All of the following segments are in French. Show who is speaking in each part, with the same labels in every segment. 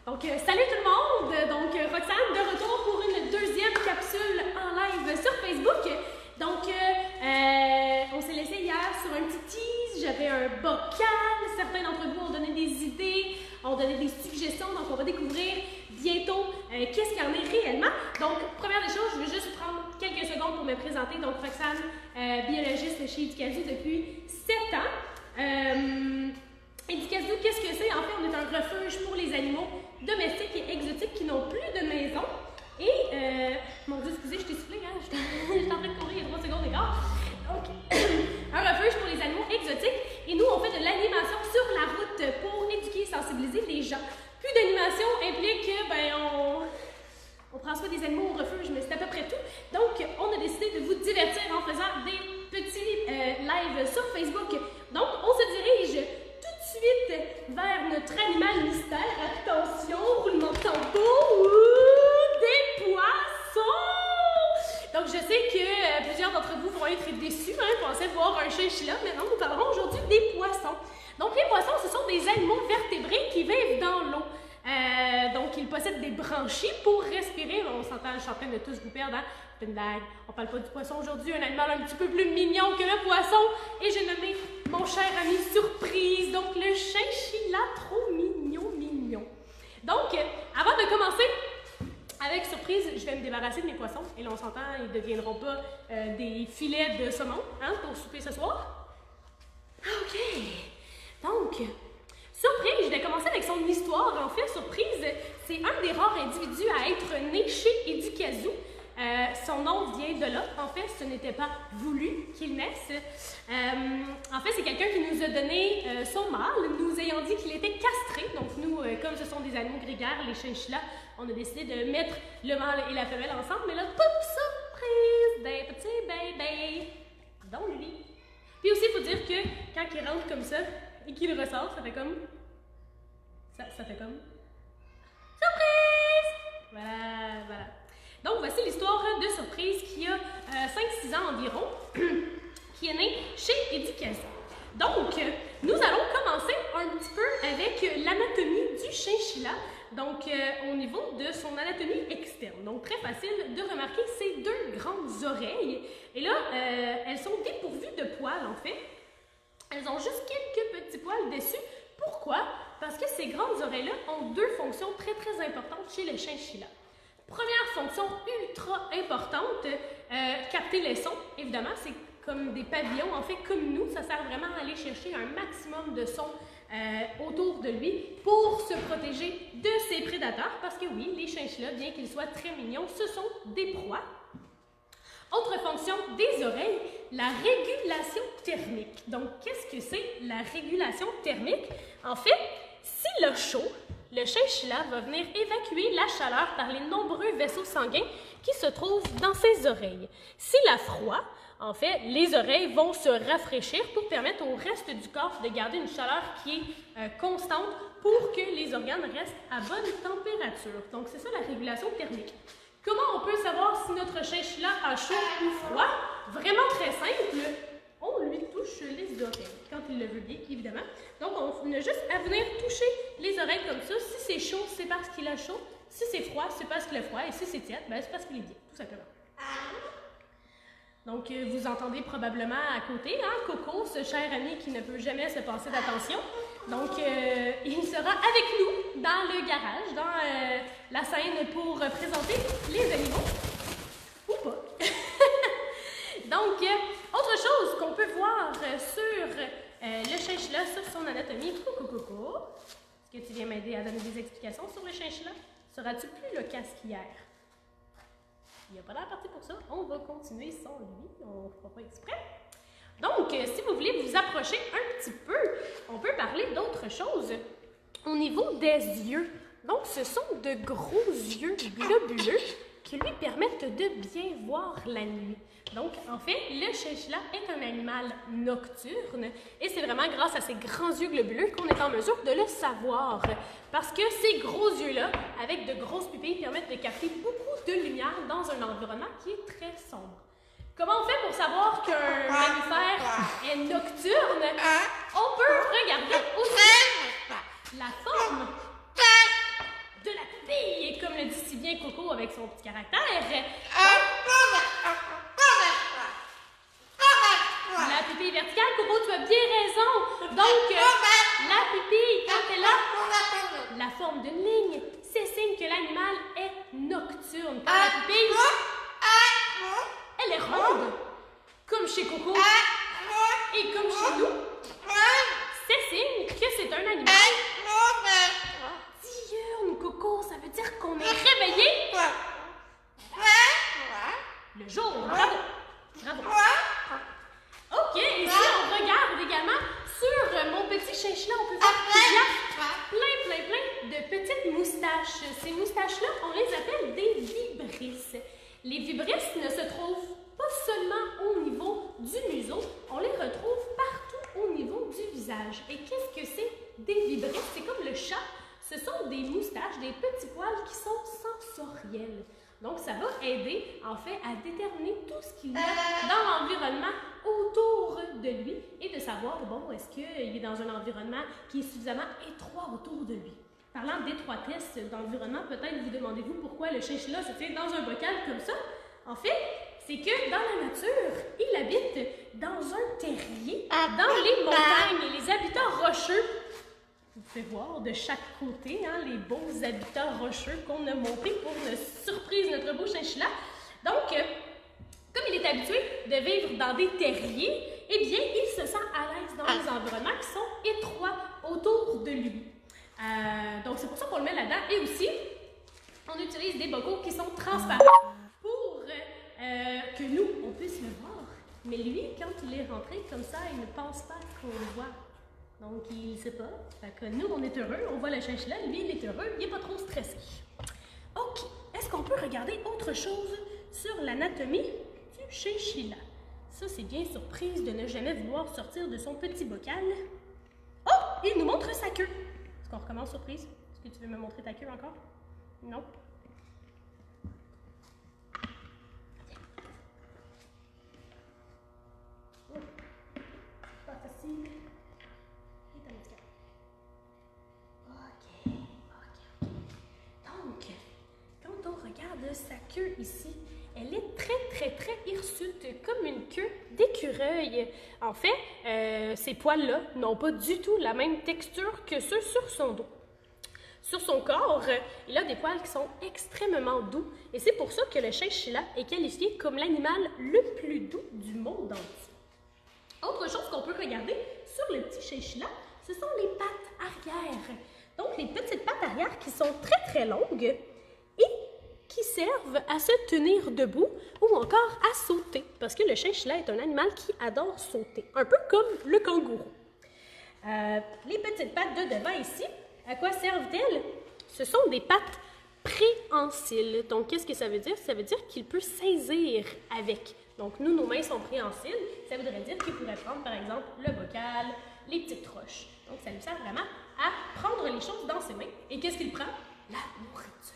Speaker 1: Donc, salut tout le monde! Donc, Roxane de retour pour une deuxième capsule en live sur Facebook. Donc, on s'est laissé hier sur un petit tease, j'avais un bocal, certains d'entre vous ont donné des idées, ont donné des suggestions, donc on va découvrir bientôt qu'est-ce qu'il y en est réellement. Donc, première des choses, je vais juste prendre quelques secondes pour me présenter. Donc, Roxane, biologiste chez Educazoo depuis 7 ans. Educazoo, qu'est-ce que c'est? En fait, on est un refuge pour les animaux domestiques et exotiques qui n'ont plus de maison. Et, mon Dieu, excusez, je t'ai soufflé, hein? J'étais en train de courir il y a 3 secondes d'écart. Donc, un refuge pour les animaux exotiques. Et nous, on fait de l'animation sur la route pour éduquer et sensibiliser les gens. Plus d'animation implique que, on prend soin des animaux au refuge, mais c'est à peu près tout. Donc, on a décidé de vous divertir en faisant des petits lives sur Facebook. Donc, on se dirige suite vers notre animal mystère. Attention, roulement de tambour, des poissons! Donc, je sais que plusieurs d'entre vous vont être déçus, pensaient voir un chinchilla, mais non, nous parlerons aujourd'hui des poissons. Donc, les poissons, ce sont des animaux vertébrés qui vivent dans l'eau. Donc, ils possèdent des branchies pour respirer. On s'entend, je suis en train de tous vous perdre, hein? C'est une blague. On parle pas du poisson aujourd'hui, un animal un petit peu plus mignon que le poisson. Et j'ai nommé mon cher ami Surprise. Donc, le chinchilla, trop mignon. Donc, avant de commencer avec Surprise, je vais me débarrasser de mes poissons. Et là, on s'entend, ils ne deviendront pas des filets de saumon pour souper ce soir. OK. Donc, Surprise, je vais commencer avec son histoire. En fait, Surprise, c'est un des rares individus à être né chez Educazoo. Son nom vient de là. En fait, ce n'était pas voulu qu'il naisse. En fait, c'est quelqu'un qui nous a donné son mâle, nous ayant dit qu'il était castré. Donc, nous, comme ce sont des animaux grégaires, les chinchillas, on a décidé de mettre le mâle et la femelle ensemble. Mais là, surprise, des petits bébés, dont lui. Puis aussi, il faut dire que quand il rentre comme ça et qu'il ressort, ça fait comme... Ça fait comme... Surprise! Voilà. Donc, voici l'histoire de Surprise qui a 5-6 ans environ, qui est née chez Educazoo. Donc, nous allons commencer un petit peu avec l'anatomie du chinchilla, donc au niveau de son anatomie externe. Donc, très facile de remarquer ces 2 grandes oreilles. Et là, elles sont dépourvues de poils, en fait. Elles ont juste quelques petits poils dessus. Pourquoi? Parce que ces grandes oreilles-là ont 2 fonctions très importantes chez le chinchilla. Première fonction ultra importante, capter les sons. Évidemment, c'est comme des pavillons, en fait, comme nous. Ça sert vraiment à aller chercher un maximum de sons autour de lui pour se protéger de ses prédateurs. Parce que oui, les chinchillas, bien qu'ils soient très mignons, ce sont des proies. Autre fonction des oreilles, la régulation thermique. Donc, qu'est-ce que c'est la régulation thermique? En fait, s'il a chaud, le chinchilla va venir évacuer la chaleur par les nombreux vaisseaux sanguins qui se trouvent dans ses oreilles. S'il a froid, en fait, les oreilles vont se rafraîchir pour permettre au reste du corps de garder une chaleur qui est constante pour que les organes restent à bonne température. Donc, c'est ça la régulation thermique. Comment on peut savoir si notre chinchilla a chaud ou froid? Vraiment très simple. On lui touche les oreilles, quand il le veut bien, évidemment. Donc, on a juste à venir toucher les oreilles comme ça. Si c'est chaud, c'est parce qu'il a chaud. Si c'est froid, c'est parce qu'il a froid. Et si c'est tiède, c'est parce qu'il est bien, tout simplement. Donc, vous entendez probablement à côté, Coco, ce cher ami qui ne peut jamais se passer d'attention. Donc, il sera avec nous dans le garage, dans la scène pour présenter les animaux. Ou pas. Donc, autre chose qu'on peut voir sur le chinchilla, sur son anatomie. Coucou. Est-ce que tu viens m'aider à donner des explications sur le chinchilla? Seras-tu plus loquace qu'hier? Il n'y a pas l'air parti pour ça. On va continuer sans lui. On ne fera pas exprès. Donc, si vous voulez vous approcher un petit peu, on peut parler d'autre chose. Au niveau des yeux, donc ce sont de gros yeux globuleux qui lui permettent de bien voir la nuit. Donc, en fait, le chinchilla est un animal nocturne et c'est vraiment grâce à ces grands yeux globuleux qu'on est en mesure de le savoir. Parce que ces gros yeux-là, avec de grosses pupilles, permettent de capter beaucoup de lumière dans un environnement qui est très sombre. Comment on fait pour savoir qu'un mammifère est nocturne? On peut regarder aussi la forme avec son petit caractère. La pupille verticale, Coco, tu as bien raison. Donc, la pupille, quand elle a la forme d'une ligne, c'est signe que l'animal est nocturne. Quand la pupille, elle est ronde, comme chez Coco et comme chez nous, c'est signe que c'est un animal diurne, Coco. Ça veut dire qu'on est réveillé le jour. Bravo. Bravo. OK, ici, on regarde également sur mon petit chinchilla, on peut voir qu'il y a plein de petites moustaches. Ces moustaches-là, on les appelle des vibrisses. Les vibrisses ne se trouvent pas seulement au niveau du museau, on les retrouve partout au niveau du visage. Et qu'est-ce que c'est des vibrisses? C'est comme le chat, ce sont des moustaches, des petits poils qui sont sensoriels. Donc, ça va aider, en fait, à déterminer tout ce qu'il y a dans l'environnement autour de lui et de savoir, bon, est-ce qu'il est dans un environnement qui est suffisamment étroit autour de lui. Parlant d'étroitesse d'environnement, peut-être vous demandez-vous pourquoi le chinchilla se tient dans un bocal comme ça. En fait, c'est que dans la nature, il habite dans un terrier, dans les montagnes. Et les habitats rocheux, vous pouvez voir de chaque côté les beaux habitats rocheux qu'on a montés pour une surprise notre beau chinchilla. Donc, comme il est habitué de vivre dans des terriers, eh bien, il se sent à l'aise dans les environnements qui sont étroits autour de lui. Donc, c'est pour ça qu'on le met là-dedans. Et aussi, on utilise des bocaux qui sont transparents pour que nous, on puisse le voir. Mais lui, quand il est rentré comme ça, il ne pense pas qu'on le voit. Donc, il ne sait pas. Fait que nous, on est heureux, on voit le chinchilla, lui, il est heureux, il n'est pas trop stressé. OK. Est-ce qu'on peut regarder autre chose sur l'anatomie du chinchilla? Ça, c'est bien surprise de ne jamais vouloir sortir de son petit bocal. Oh! Il nous montre sa queue. Est-ce qu'on recommence, surprise? Est-ce que tu veux me montrer ta queue encore? Non? Oh. Pas facile. OK. Donc, quand on regarde sa queue ici, elle est très hirsute, comme une queue d'écureuil. En fait, ces poils-là n'ont pas du tout la même texture que ceux sur son dos. Sur son corps, il a des poils qui sont extrêmement doux et c'est pour ça que le chinchilla est qualifié comme l'animal le plus doux du monde entier. Autre chose qu'on peut regarder sur le petit chinchilla, ce sont les pattes arrière. Donc, les petites pattes arrière qui sont très longues et qui servent à se tenir debout ou encore à sauter. Parce que le chinchilla est un animal qui adore sauter, un peu comme le kangourou. Les petites pattes de devant ici, à quoi servent-elles? Ce sont des pattes préhensiles. Donc, qu'est-ce que ça veut dire? Ça veut dire qu'il peut saisir avec. Donc, nous, nos mains sont préhensiles. Ça voudrait dire qu'il pourrait prendre, par exemple, le bocal, les petites roches. Donc, ça lui sert vraiment à prendre les choses dans ses mains. Et qu'est-ce qu'il prend? La nourriture.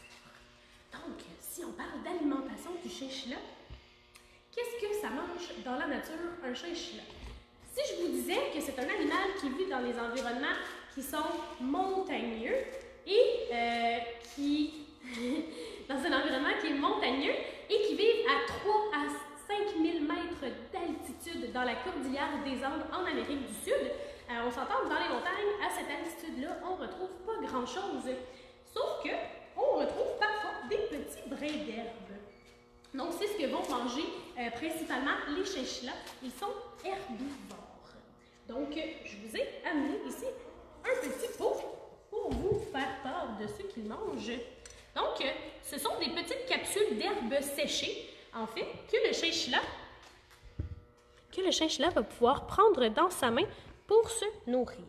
Speaker 1: Donc, si on parle d'alimentation du chinchilla, qu'est-ce que ça mange dans la nature, un chinchilla? Si je vous disais que c'est un animal qui vit dans les environnements qui sont montagneux et dans un environnement qui est montagneux et qui vivent à 3 à 5 000 mètres d'altitude dans la cordillère des Andes en Amérique du Sud, on s'entend que dans les montagnes, à cette altitude-là, on ne retrouve pas grand-chose. Sauf que on retrouve parfois des petits brins d'herbe. Donc, c'est ce que vont manger principalement les chinchillas. Ils sont herbivores. Donc, je vous ai amené ici un petit pot pour vous faire part de ce qu'ils mangent. Donc, ce sont des petites capsules d'herbes séchées, en fait, que le chinchilla va pouvoir prendre dans sa main pour se nourrir.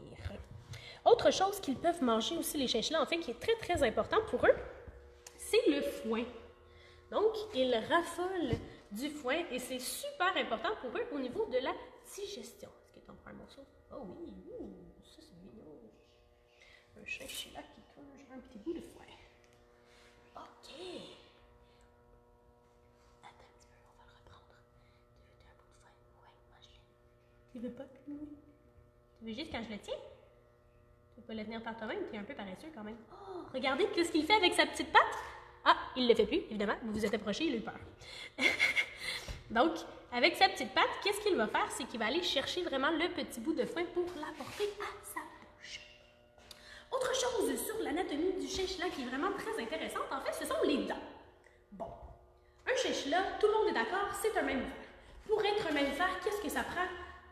Speaker 1: Autre chose qu'ils peuvent manger aussi, les chinchillas, en fait, qui est très important pour eux, c'est le foin. Donc, ils raffolent du foin et c'est super important pour eux au niveau de la digestion. Est-ce que tu en prends un morceau? Oh oui, ça c'est mignon. Un chinchilla qui mange un petit bout de foin. OK. Attends un petit peu, on va le reprendre. Tu veux un bout de foin? Oui, mange-le. Tu veux pas? Oui. Tu veux juste quand je le tiens? Tu peux pas le tenir par toi-même, tu es un peu paresseux quand même. Oh, regardez ce qu'il fait avec sa petite patte. Ah, il ne le fait plus, évidemment, vous vous êtes approché, il a eu peur. Donc, avec sa petite patte, qu'est-ce qu'il va faire? C'est qu'il va aller chercher vraiment le petit bout de foin pour l'apporter à sa bouche. Autre chose sur l'anatomie du chinchilla qui est vraiment très intéressante, en fait, ce sont les dents. Bon, un chinchilla, tout le monde est d'accord, c'est un mammifère. Pour être un mammifère, qu'est-ce que ça prend?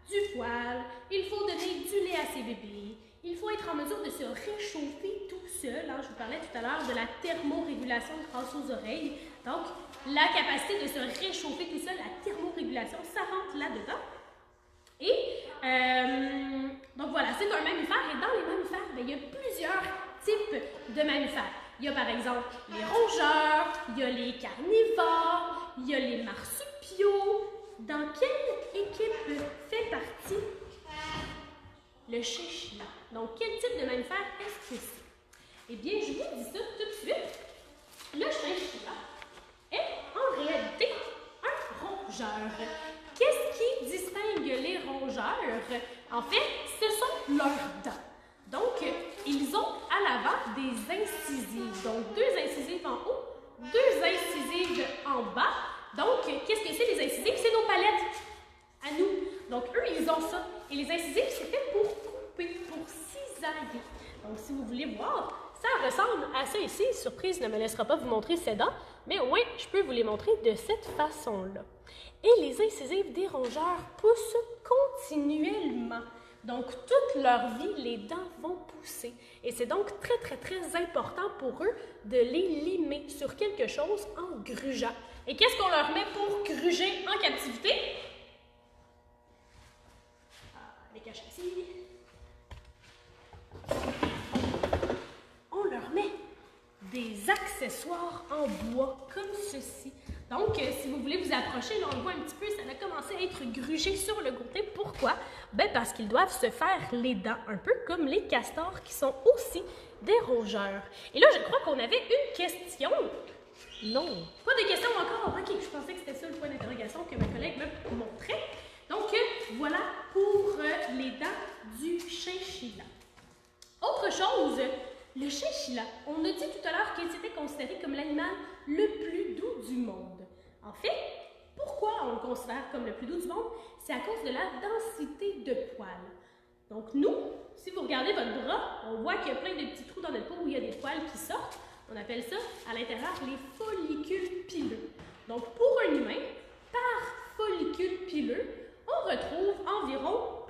Speaker 1: Du poil, il faut donner du lait à ses bébés, il faut être en mesure de se réchauffer tout seul. Hein? Je vous parlais tout à l'heure de la thermorégulation grâce aux oreilles. Donc, la capacité de se réchauffer tout seul, la thermorégulation, ça rentre là-dedans. Et donc voilà, c'est un mammifère. Et dans les mammifères, bien, il y a plusieurs types de mammifères. Il y a par exemple les rongeurs, il y a les carnivores, il y a les marsupiaux. Dans quelle équipe fait partie le chinchilla? Donc, quel type de mammifère est-ce que c'est? Eh bien, je vous dis ça tout de suite. Le chinchilla est en réalité un rongeur. Qu'est-ce qui distingue les rongeurs? En fait, ce sont leurs dents. Donc, ils ont à l'avant des incisives. Donc, 2 incisives en haut, 2 incisives en bas. Donc, qu'est-ce que c'est les incisives? C'est nos palettes à nous. Donc, eux, ils ont ça. Et les incisives, c'est fait pour couper, pour cisailler. Donc, si vous voulez voir, ça ressemble à ça ici. Surprise ne me laissera pas vous montrer ses dents, mais au moins, je peux vous les montrer de cette façon-là. Et les incisives des rongeurs poussent continuellement. Donc, toute leur vie, les dents vont pousser. Et c'est donc très, très, très important pour eux de les limer sur quelque chose en grugeant. Et qu'est-ce qu'on leur met pour gruger en captivité? Les cache ici. On leur met des accessoires en bois comme ceci. Donc, si vous voulez vous approcher, là, on le voit un petit peu, ça a commencé à être grugé sur le côté. Pourquoi? Ben parce qu'ils doivent se faire les dents, un peu comme les castors qui sont aussi des rongeurs. Et là, je crois qu'on avait une question. Non. Pas de questions encore? Ok, je pensais que c'était ça le point d'interrogation que ma collègue me montrait. Donc, voilà pour les dents du chinchilla. Autre chose, le chinchilla, on a dit tout à l'heure qu'il était considéré comme l'animal le plus doux du monde. En fait, pourquoi on le considère comme le plus doux du monde? C'est à cause de la densité de poils. Donc nous, si vous regardez votre bras, on voit qu'il y a plein de petits trous dans notre peau où il y a des poils qui sortent. On appelle ça, à l'intérieur, les follicules pileux. Donc pour un humain, par follicule pileux, on retrouve environ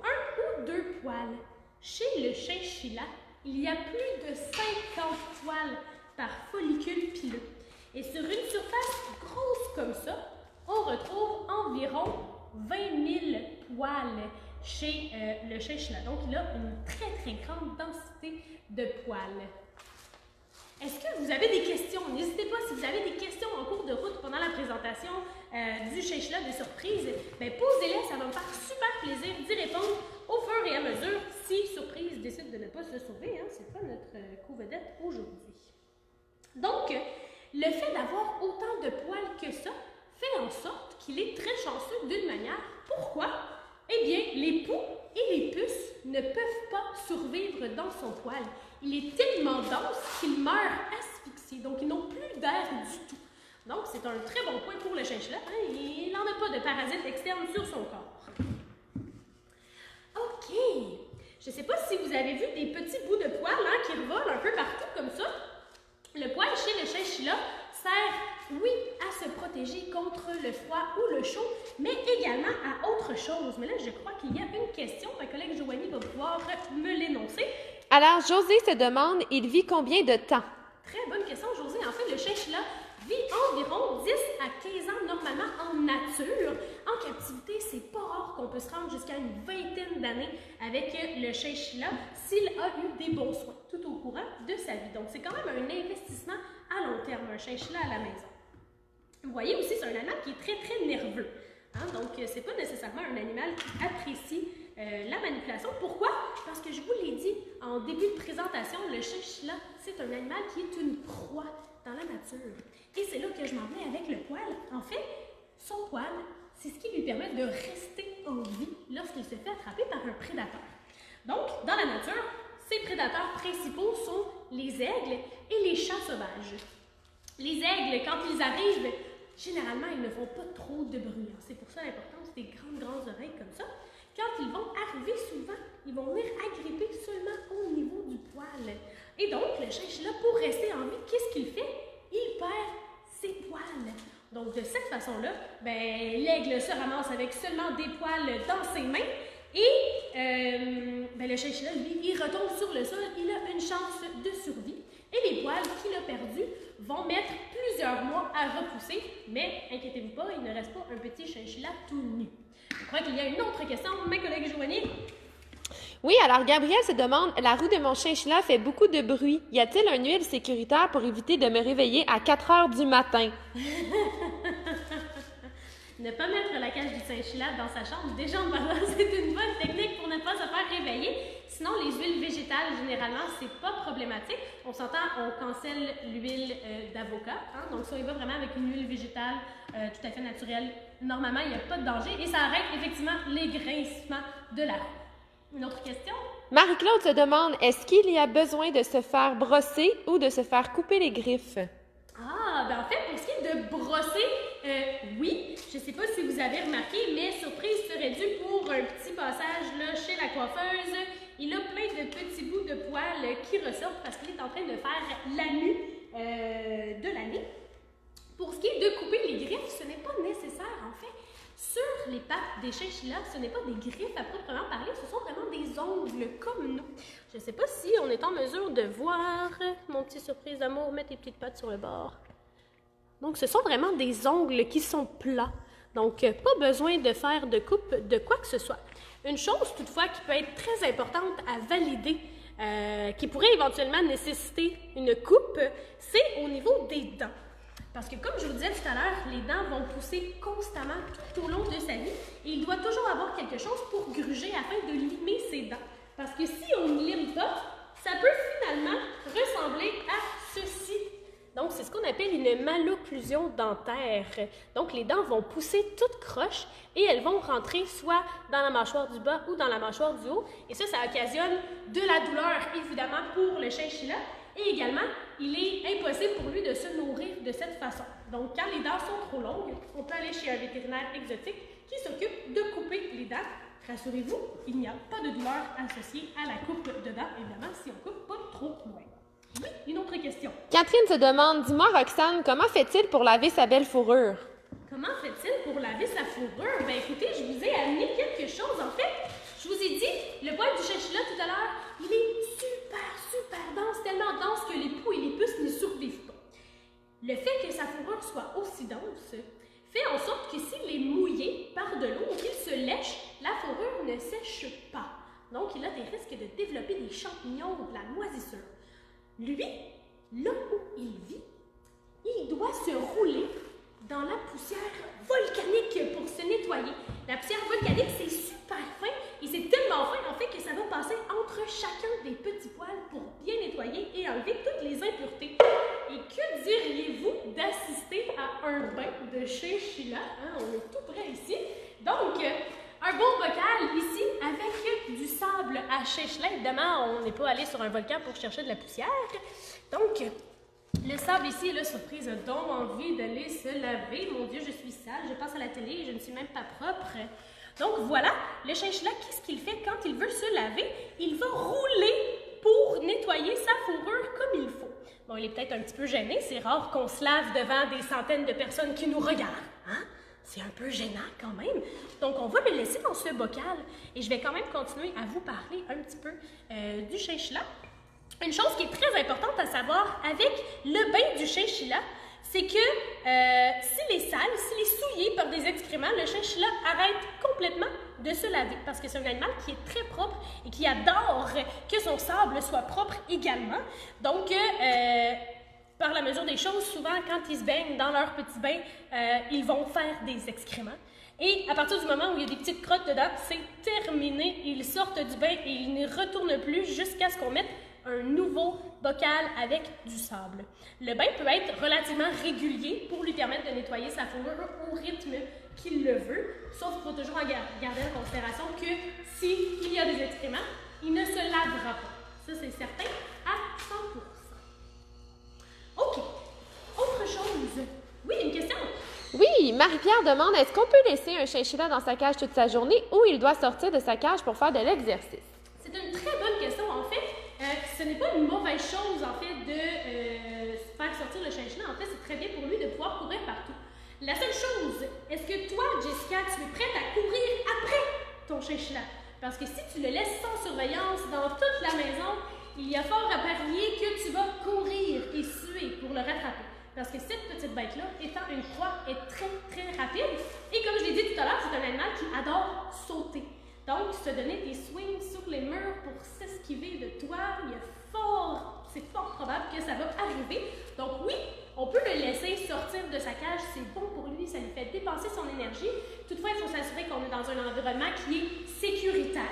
Speaker 1: 1 ou 2 poils. Chez le chinchilla, il y a plus de 50 poils par follicule pileux. Et sur une surface grosse comme ça, on retrouve environ 20 000 poils chez le chinchilla. Donc, il a une très, très grande densité de poils. Est-ce que vous avez des questions? N'hésitez pas, si vous avez des questions en cours de route pendant la présentation du chinchilla de surprise, bien, posez-les, ça va me faire super plaisir d'y répondre au fur et à mesure si surprise décide de ne pas se sauver. Hein, c'est pas notre co-vedette aujourd'hui. Donc, le fait d'avoir autant de poils que ça fait en sorte qu'il est très chanceux d'une manière. Pourquoi? Eh bien, les poux et les puces ne peuvent pas survivre dans son poil. Il est tellement dense qu'il meurt asphyxié, donc ils n'ont plus d'air du tout. Donc, c'est un très bon point pour le chinchilla. Hein? Il n'en a pas de parasites externes sur son corps. OK. Je ne sais pas si vous avez vu des petits bouts de poils hein, qui revolent un peu partout comme ça. Le poil chez le chinchilla sert, oui, à se protéger contre le froid ou le chaud, mais également à autre chose. Mais là, je crois qu'il y a une question. Ma collègue Joanie va pouvoir me l'énoncer.
Speaker 2: Alors, Josée se demande, il vit combien de temps?
Speaker 1: Très bonne question, Josée. En fait, le chinchilla vit environ 10 à 15 ans normalement en nature. En captivité, c'est pas rare qu'on peut se rendre jusqu'à une vingtaine d'années avec le chinchilla s'il a eu des bons soins tout au courant de sa vie. Donc, c'est quand même un investissement à long terme, un chinchilla à la maison. Vous voyez aussi, c'est un animal qui est très, très nerveux. Hein? Donc, c'est pas nécessairement un animal qui apprécie la manipulation. Pourquoi? Parce que je vous l'ai dit en début de présentation, le chinchilla, c'est un animal qui est une proie dans la nature. Et c'est là que je m'en vais avec le poil. En fait, son poil, c'est ce qui lui permet de rester en vie lorsqu'il se fait attraper par un prédateur. Donc, dans la nature, ses prédateurs principaux sont les aigles et les chats sauvages. Les aigles, quand ils arrivent, généralement, ils ne font pas trop de bruit. C'est pour ça l'importance des grandes oreilles comme ça. Quand ils vont arriver souvent, ils vont venir agripper seulement au niveau du poil. Et donc, le chinchilla, pour rester en vie, qu'est-ce qu'il fait? Il perd ses poils. Donc, de cette façon-là, l'aigle se ramasse avec seulement des poils dans ses mains. Et le chinchilla, lui, il retombe sur le sol. Il a une chance de survie. Et les poils qu'il a perdus vont mettre plusieurs mois à repousser. Mais, inquiétez-vous pas, il ne reste pas un petit chinchilla tout nu. Je crois qu'il y a une autre question, ma collègue Joanie.
Speaker 2: Oui, alors Gabriel se demande, la roue de mon chinchilla fait beaucoup de bruit. Y a-t-il un huile sécuritaire pour éviter de me réveiller à 4 heures du matin?
Speaker 1: Ne pas mettre la cage du chinchilla dans sa chambre, déjà en parlant, c'est une bonne technique pour ne pas se faire réveiller. Sinon, les huiles végétales, généralement, c'est pas problématique. On s'entend, on cancelle l'huile d'avocat. Hein? Donc, si on y va vraiment avec une huile végétale tout à fait naturelle, normalement, il n'y a pas de danger et ça arrête effectivement les grincements de la roue. Une autre question?
Speaker 2: Marie-Claude se demande, est-ce qu'il y a besoin de se faire brosser ou de se faire couper les griffes?
Speaker 1: En fait, pour ce qui est de brosser, oui. Je ne sais pas si vous avez remarqué, mais surprise serait due pour un petit passage là, chez la coiffeuse. Il a plein de petits bouts de poils qui ressortent parce qu'il est en train de faire l'anu de l'année. Pour ce qui est de couper les griffes, ce n'est pas nécessaire en fait. Sur les pattes des chinchillas, ce n'est pas des griffes à proprement parler, ce sont vraiment des ongles comme nous. Je ne sais pas si on est en mesure de voir mon petit surprise d'amour, mets tes petites pattes sur le bord. Donc, ce sont vraiment des ongles qui sont plats. Donc, pas besoin de faire de coupe de quoi que ce soit. Une chose, toutefois, qui peut être très importante à valider, qui pourrait éventuellement nécessiter une coupe, c'est au niveau des dents. Parce que, comme je vous disais tout à l'heure, les dents vont pousser constamment tout au long de sa vie et il doit toujours avoir quelque chose pour gruger afin de limer ses dents. Parce que si on ne lime pas, ça peut finalement ressembler à ceci. Donc, c'est ce qu'on appelle une malocclusion dentaire. Donc, les dents vont pousser toutes croches et elles vont rentrer soit dans la mâchoire du bas ou dans la mâchoire du haut. Et ça occasionne de la douleur, évidemment, pour le chinchilla. Et également, il est impossible pour lui de se nourrir de cette façon. Donc, quand les dents sont trop longues, on peut aller chez un vétérinaire exotique qui s'occupe de couper les dents. Rassurez-vous, il n'y a pas de douleur associée à la coupe de dents, évidemment, si on coupe pas trop loin. Oui, une autre question.
Speaker 2: Catherine se demande, dis-moi Roxane, comment fait-il pour laver sa belle fourrure?
Speaker 1: Comment fait-il pour laver sa fourrure? Ben écoutez, je vous ai amené quelque chose. En fait, je vous ai dit, le poil du chinchilla tout à l'heure, il est super dense, tellement dense que les poux et les puces ne survivent pas. Le fait que sa fourrure soit aussi dense fait en sorte que s'il est mouillé par de l'eau ou qu'il se lèche, la fourrure ne sèche pas. Donc, il a des risques de développer des champignons ou de la moisissure. Lui, là où il vit, il doit se rouler dans la poussière volcanique pour se nettoyer. La poussière volcanique, c'est super fin et c'est tellement fin en fait que ça va passer entre chacun des petits poils pour bien nettoyer et enlever toutes les impuretés. Et que diriez-vous d'assister à un bain de chinchilla? Hein, on est tout près ici. Donc, un bon bocal ici avec du sable à chinchilla. Évidemment, on n'est pas allé sur un volcan pour chercher de la poussière. Donc, le sable ici, là, surprise, a donc envie d'aller se laver. Mon Dieu, je suis sale, je passe à la télé et je ne suis même pas propre. Donc voilà, le chinchilla, qu'est-ce qu'il fait quand il veut se laver? Il va rouler pour nettoyer sa fourrure comme il faut. Bon, il est peut-être un petit peu gêné, c'est rare qu'on se lave devant des centaines de personnes qui nous regardent. Hein? C'est un peu gênant quand même. Donc, on va le laisser dans ce bocal et je vais quand même continuer à vous parler un petit peu du chinchilla. Une chose qui est très importante à savoir avec le bain du chinchilla, c'est que s'il est sale, s'il est souillé par des excréments, le chinchilla arrête complètement de se laver parce que c'est un animal qui est très propre et qui adore que son sable soit propre également. Donc, par la mesure des choses, souvent, quand ils se baignent dans leur petit bain, ils vont faire des excréments. Et à partir du moment où il y a des petites crottes dedans, c'est terminé. Ils sortent du bain et ils n'y retournent plus jusqu'à ce qu'on mette un nouveau bocal avec du sable. Le bain peut être relativement régulier pour lui permettre de nettoyer sa fourrure au rythme qu'il le veut, sauf qu'il faut toujours garder en considération que s'il y a des excréments, il ne se lavera pas. Ça, c'est certain à 100%. OK. Autre chose
Speaker 2: Marie-Pierre demande, est-ce qu'on peut laisser un chinchilla dans sa cage toute sa journée ou il doit sortir de sa cage pour faire de l'exercice?
Speaker 1: C'est une très bonne question. En fait, ce n'est pas une mauvaise chose, en fait, de faire sortir le chinchilla. En fait, c'est très bien pour lui de pouvoir courir partout. La seule chose, est-ce que toi, Jessica, tu es prête à courir après ton chinchilla? Parce que si tu le laisses sans surveillance dans toute la maison, il y a fort à parier que tu vas courir et suer pour le rattraper. Parce que cette petite bête-là, étant une proie, est très, très rapide. Et comme je l'ai dit tout à l'heure, c'est un animal qui adore sauter. Donc, se donner des swings sur les murs pour s'esquiver de toi, c'est fort probable que ça va arriver. Donc oui, on peut le laisser sortir de sa cage, c'est bon pour lui, ça lui fait dépenser son énergie. Toutefois, il faut s'assurer qu'on est dans un environnement qui est sécuritaire.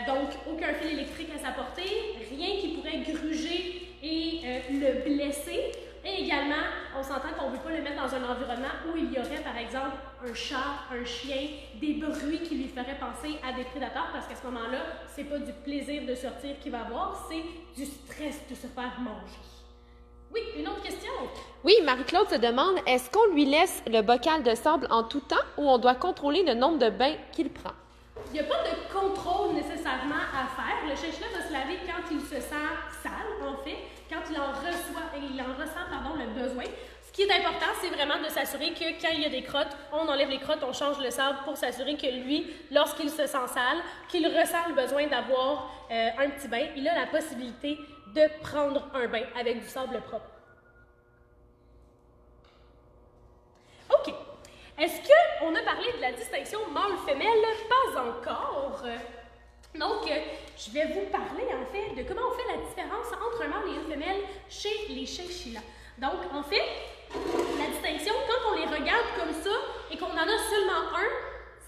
Speaker 1: Donc, aucun fil électrique à sa portée, rien qui pourrait gruger et le blesser. Et également, on s'entend qu'on ne veut pas le mettre dans un environnement où il y aurait, par exemple, un chat, un chien, des bruits qui lui feraient penser à des prédateurs, parce qu'à ce moment-là, c'est pas du plaisir de sortir qu'il va avoir, c'est du stress de se faire manger. Oui, une autre question?
Speaker 2: Oui, Marie-Claude se demande, est-ce qu'on lui laisse le bocal de sable en tout temps ou on doit contrôler le nombre de bains qu'il prend?
Speaker 1: Il n'y a pas de contrôle nécessairement à faire. Le chinchilla va se laver quand il se sent sale, en fait, quand il en ressent le besoin. Ce qui est important, c'est vraiment de s'assurer que quand il y a des crottes, on enlève les crottes, on change le sable pour s'assurer que lui, lorsqu'il se sent sale, qu'il ressent le besoin d'avoir un petit bain, il a la possibilité de prendre un bain avec du sable propre. OK. Est-ce qu'on a parlé de la distinction mâle-femelle? Pas encore. Donc, je vais vous parler en fait de comment on fait la différence entre un mâle et une femelle chez les chinchillas. Donc, en fait, la distinction, quand on les regarde comme ça et qu'on en a seulement un,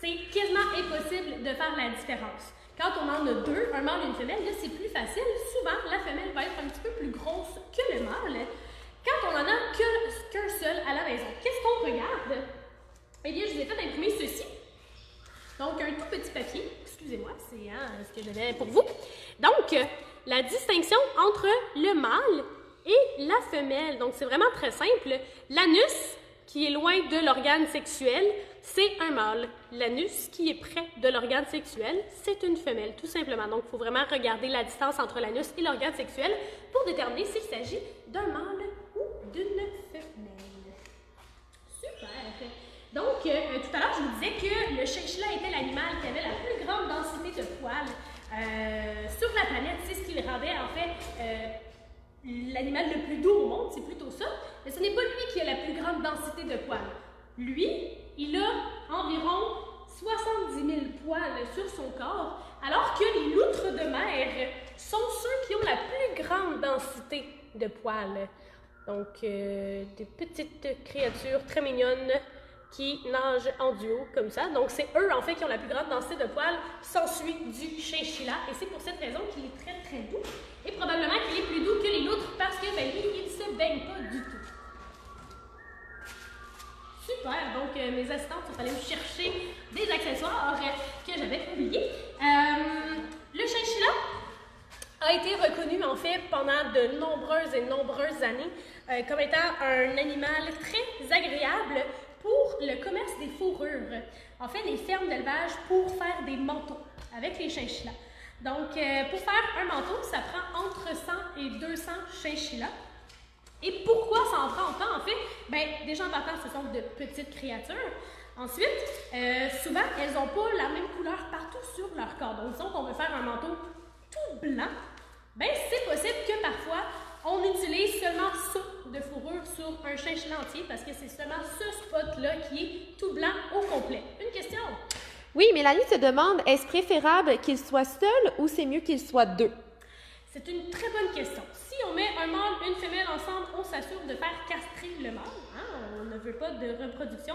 Speaker 1: c'est quasiment impossible de faire la différence. Quand on en a deux, un mâle et une femelle, là, c'est plus facile. Souvent, la femelle va être un petit peu plus grosse que le mâle. Quand on en a qu'un seul à la maison, qu'est-ce qu'on regarde? Eh bien, je vous ai fait imprimer ceci. Donc, un tout petit papier. Excusez-moi, c'est ce que j'avais pour vous. Donc, la distinction entre le mâle et la femelle. Donc, c'est vraiment très simple. L'anus, qui est loin de l'organe sexuel, c'est un mâle. L'anus, qui est près de l'organe sexuel, c'est une femelle, tout simplement. Donc, il faut vraiment regarder la distance entre l'anus et l'organe sexuel pour déterminer s'il s'agit d'un mâle ou d'une femelle. Super! Donc, tout à l'heure, je vous disais que le chinchilla était l'animal qui avait la plus grande densité de poils sur la planète. C'est ce qui le rendait, en fait, l'animal le plus doux au monde, c'est plutôt ça. Mais ce n'est pas lui qui a la plus grande densité de poils. Lui, il a environ 70 000 poils sur son corps, alors que les loutres de mer sont ceux qui ont la plus grande densité de poils. Donc, des petites créatures très mignonnes qui nagent en duo comme ça. Donc, c'est eux, en fait, qui ont la plus grande densité de poils, s'ensuit du chinchilla. Et c'est pour cette raison qu'il est très, très doux. Et probablement qu'il est plus doux que les loutres parce que, ben, lui, il ne se baigne pas du tout. Super! Donc, mes assistantes sont allées me chercher des accessoires que j'avais oubliés. Le chinchilla a été reconnu, en fait, pendant de nombreuses années comme étant un animal très agréable pour le commerce des fourrures. En fait, les fermes d'élevage pour faire des manteaux avec les chinchillas. Donc, pour faire un manteau, ça prend entre 100 et 200 chinchillas. Et pourquoi ça en prend autant, en fait? Bien, déjà en partant, ce sont de petites créatures. Ensuite, souvent, elles n'ont pas la même couleur partout sur leur corps. Donc, disons qu'on veut faire un manteau tout blanc, bien, c'est possible que parfois, on utilise seulement ça de fourrure sur un chinchilla entier parce que c'est seulement ce spot-là qui est tout blanc au complet. Une question?
Speaker 2: Oui, Mélanie se demande, est-ce préférable qu'il soit seul ou c'est mieux qu'il soit deux?
Speaker 1: C'est une très bonne question. Si on met un mâle et une femelle ensemble, on s'assure de faire castrer le mâle. On ne veut pas de reproduction.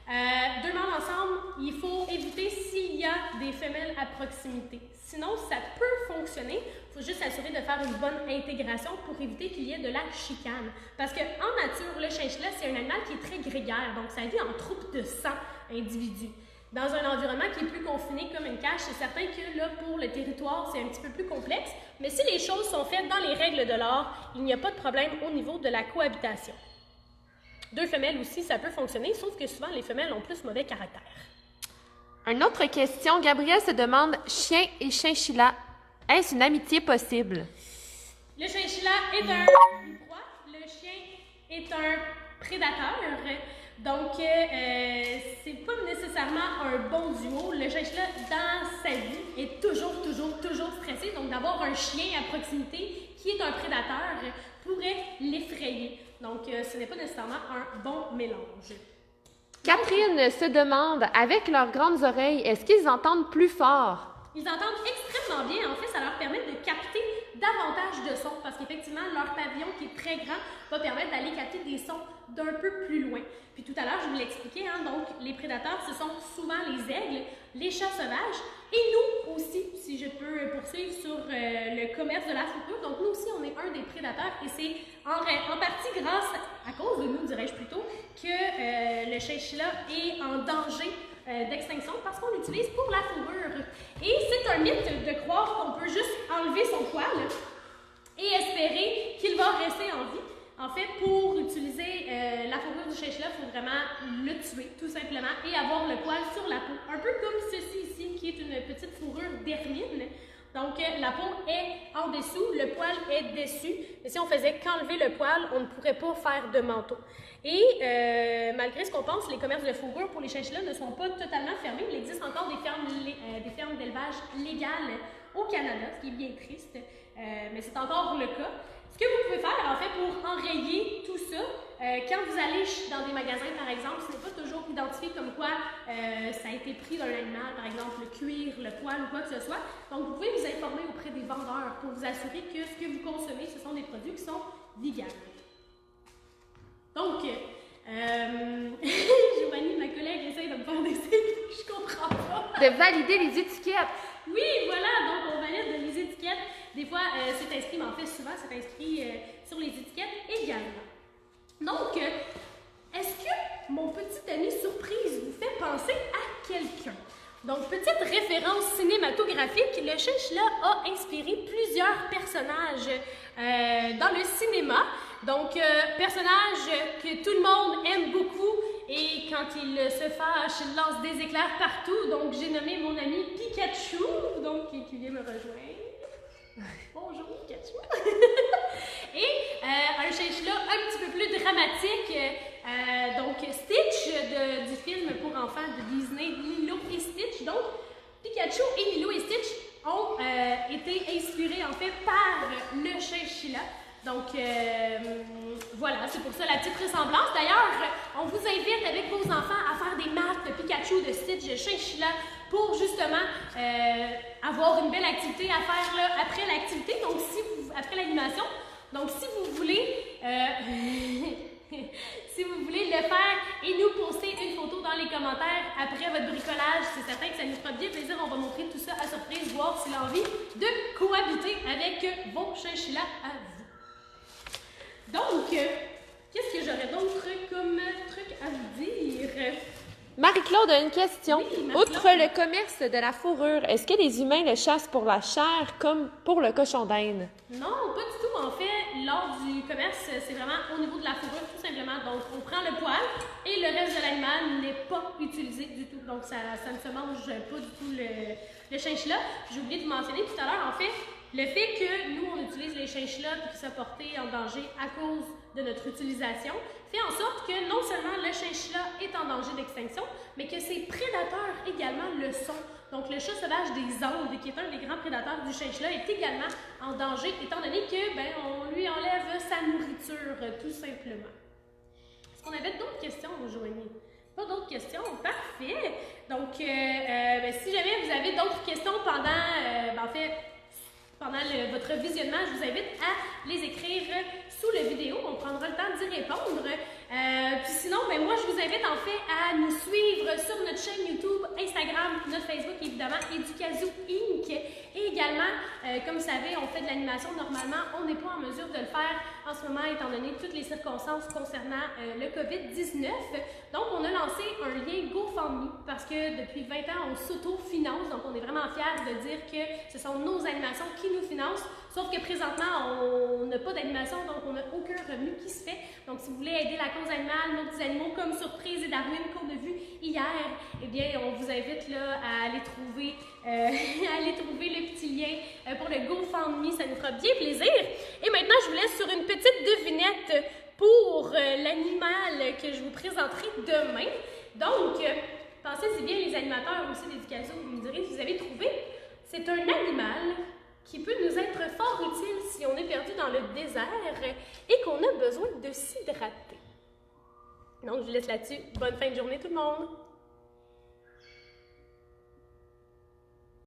Speaker 1: Deux mâles ensemble, il faut éviter s'il y a des femelles à proximité. Sinon, ça peut fonctionner. Il faut juste s'assurer de faire une bonne intégration pour éviter qu'il y ait de la chicane. Parce qu'en nature, le chinchilla, c'est un animal qui est très grégaire. Donc, ça vit en troupe de 100 individus. Dans un environnement qui est plus confiné comme une cage, c'est certain que là, pour le territoire, c'est un petit peu plus complexe. Mais si les choses sont faites dans les règles de l'art, il n'y a pas de problème au niveau de la cohabitation. 2 femelles aussi, ça peut fonctionner, sauf que souvent, les femelles ont plus mauvais caractère.
Speaker 2: Une autre question. Gabrielle se demande, chien et chinchilla, est-ce une amitié possible?
Speaker 1: Le chinchilla est une proie, le chien est un prédateur. Donc, c'est pas nécessairement un bon duo. Le chinchilla, dans sa vie, est toujours stressé. Donc, d'avoir un chien à proximité qui est un prédateur pourrait l'effrayer. Donc, ce n'est pas nécessairement un bon mélange.
Speaker 2: Catherine se demande, avec leurs grandes oreilles, est-ce qu'ils entendent plus fort?
Speaker 1: Ils entendent extrêmement bien. En fait, ça leur permet de capter davantage de sons parce qu'effectivement, leur pavillon qui est très grand va permettre d'aller capter des sons d'un peu plus loin. Puis tout à l'heure, je vous l'expliquais, donc les prédateurs, ce sont souvent les aigles, les chats sauvages et nous aussi, si je peux poursuivre sur le commerce de la fourrure. Donc nous aussi, on est un des prédateurs et c'est en partie grâce, à cause de nous, dirais-je plutôt, que le chinchilla est en danger d'extinction parce qu'on l'utilise pour la fourrure. Et c'est un mythe de croire qu'on peut juste enlever son poil et espérer qu'il va rester en vie. En fait, pour utiliser la fourrure du chinchilla, il faut vraiment le tuer, tout simplement, et avoir le poil sur la peau. Un peu comme ceci ici, qui est une petite fourrure d'hermine. Donc, la peau est en dessous, le poil est dessus. Mais si on faisait qu'enlever le poil, on ne pourrait pas faire de manteau. Et malgré ce qu'on pense, les commerces de fourrure pour les chinchillas ne sont pas totalement fermés. Il existe encore des fermes d'élevage légales au Canada, ce qui est bien triste, mais c'est encore le cas. Ce que vous pouvez faire, en fait, pour enrayer tout ça, quand vous allez dans des magasins, par exemple, ce n'est pas toujours identifié comme quoi ça a été pris d'un animal, par exemple le cuir, le poil ou quoi que ce soit. Donc, vous pouvez vous informer auprès des vendeurs pour vous assurer que ce que vous consommez, ce sont des produits qui sont véganes. Donc, Giovanni, ma collègue, essaye de me faire des signes, je comprends pas.
Speaker 2: De valider les étiquettes.
Speaker 1: Oui, voilà, donc on valide les étiquettes. Des fois, c'est inscrit, mais en fait, souvent, c'est inscrit sur les étiquettes également. Donc, est-ce que mon petit ami surprise vous fait penser à quelqu'un? Donc, petite référence cinématographique, le chinchilla a inspiré plusieurs personnages dans le cinéma. Donc, personnages que tout le monde aime beaucoup et quand il se fâche, il lance des éclairs partout. Donc, j'ai nommé mon ami Pikachu, donc qui vient me rejoindre. Bonjour Pikachu! Et un chinchilla un petit peu plus dramatique, donc Stitch du film pour enfants de Disney, Lilo et Stitch. Donc, Pikachu et Lilo et Stitch ont été inspirés en fait par le chinchilla. Donc, voilà, c'est pour ça la petite ressemblance. D'ailleurs, on vous invite avec vos enfants à faire des maths de Pikachu, de Stitch, de chinchilla pour justement avoir une belle activité à faire là, après l'activité, donc après l'animation. Donc, si vous voulez, si vous voulez le faire et nous poster une photo dans les commentaires après votre bricolage, c'est certain que ça nous fera bien plaisir. On va montrer tout ça à surprise, voir s'il a envie de cohabiter avec vos chinchillas à vous. Donc, qu'est-ce que j'aurais d'autre comme truc à vous dire?
Speaker 2: Marie-Claude a une question.
Speaker 1: Oui,
Speaker 2: outre le commerce de la fourrure, est-ce que les humains le chassent pour la chair comme pour le cochon d'Inde?
Speaker 1: Non, pas du tout. En fait, lors du commerce, c'est vraiment au niveau de la fourrure, tout simplement. Donc, on prend le poil et le reste de l'animal n'est pas utilisé du tout. Donc, ça ne se mange pas du tout le chinchilla. J'ai oublié de vous mentionner tout à l'heure, en fait, le fait que nous, on utilise les chinchillas et qu'ils soient portés en danger à cause de notre utilisation fait en sorte que non seulement le chinchilla est en danger d'extinction, mais que ses prédateurs également le sont. Donc, le chat sauvage des Andes, qui est un des grands prédateurs du chinchilla, est également en danger, étant donné que, on lui enlève sa nourriture, tout simplement. Est-ce qu'on avait d'autres questions, Joanie? Pas d'autres questions? Parfait! Donc, si jamais vous avez d'autres questions pendant, pendant votre visionnement, je vous invite à les écrire sous la vidéo. On prendra le temps d'y répondre. Puis sinon, moi, je vous invite en fait à nous suivre sur notre chaîne YouTube Instagram, notre Facebook, évidemment, Educazoo Inc. Et également, comme vous savez, on fait de l'animation normalement. On n'est pas en mesure de le faire en ce moment, étant donné toutes les circonstances concernant le COVID-19. Donc, on a lancé un lien GoFundMe parce que depuis 20 ans, on s'auto-finance. Donc, on est vraiment fiers de dire que ce sont nos animations qui nous financent. Sauf que présentement, on n'a pas d'animation, donc on n'a aucun revenu qui se fait. Donc, si vous voulez aider la cause animale, nos petits animaux comme Surprise et Darwin qu'on a vu hier, eh bien, on vous invite là, à aller trouver le petit lien pour le GoFundMe. Ça nous fera bien plaisir. Et maintenant, je vous laisse sur une petite devinette pour l'animal que je vous présenterai demain. Donc, pensez-y bien, les animateurs aussi d'Educazoo, vous me direz si vous avez trouvé. C'est un animal qui peut nous être fort utile si on est perdu dans le désert et qu'on a besoin de s'hydrater. Donc, je vous laisse là-dessus. Bonne fin de journée tout le monde!